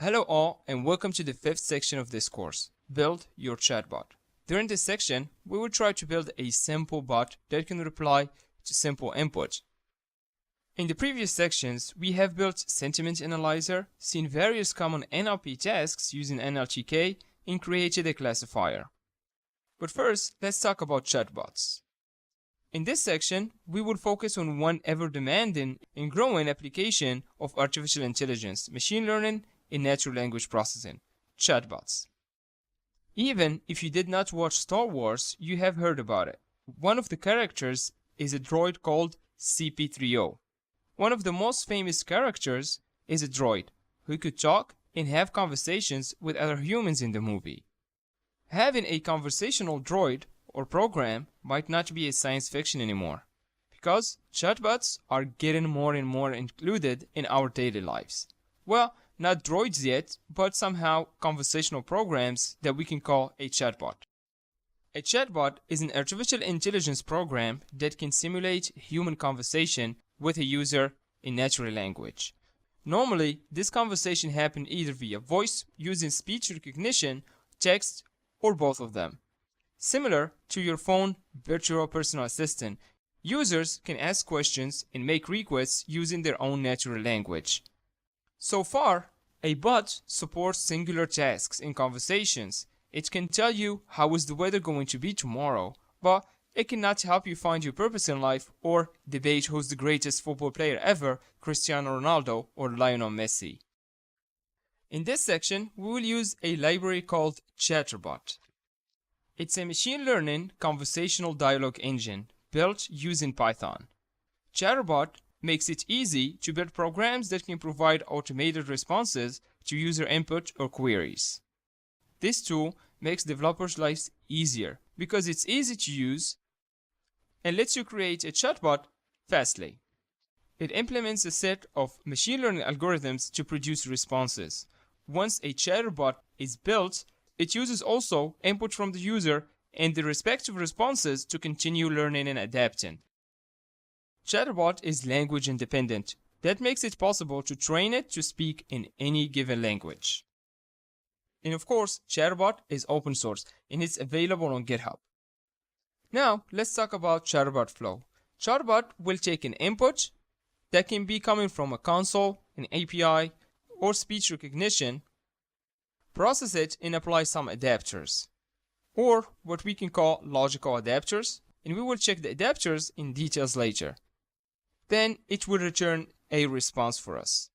Hello all and welcome to the fifth section of this course, Build Your Chatbot. During this section, we will try to build a simple bot that can reply to simple input. In the previous sections, we have built Sentiment Analyzer, seen various common NLP tasks using NLTK, and created a classifier. But first, let's talk about chatbots. In this section, we will focus on one ever-demanding and growing application of artificial intelligence, machine learning, in natural language processing, chatbots. Even if you did not watch Star Wars, you have heard about it. One of the characters is a droid called CP3O. One of the most famous characters is a droid who could talk and have conversations with other humans in the movie. Having a conversational droid or program might not be a science fiction anymore, because chatbots are getting more and more included in our daily lives. Well, not droids yet, but somehow conversational programs that we can call a chatbot. A chatbot is an artificial intelligence program that can simulate human conversation with a user in natural language. Normally, this conversation happens either via voice using speech recognition, text, or both of them. Similar to your phone virtual personal assistant, users can ask questions and make requests using their own natural language. So far, a bot supports singular tasks in conversations. It can tell you how is the weather going to be tomorrow, but it cannot help you find your purpose in life or debate who's the greatest football player ever, Cristiano Ronaldo or Lionel Messi. In this section, we will use a library called Chatbot. It's a machine learning conversational dialogue engine built using Python. Chatbot makes it easy to build programs that can provide automated responses to user input or queries. This tool makes developers' lives easier because it's easy to use and lets you create a chatbot fastly. It implements a set of machine learning algorithms to produce responses. Once a chatbot is built, it uses also input from the user and the respective responses to continue learning and adapting. Chatbot is language independent. That makes it possible to train it to speak in any given language. And of course, Chatbot is open source and it's available on GitHub. Now, let's talk about Chatbot flow. Chatbot will take an input that can be coming from a console, an API, or speech recognition, process it and apply some adapters, or what we can call logical adapters, and we will check the adapters in details later. Then it will return a response for us.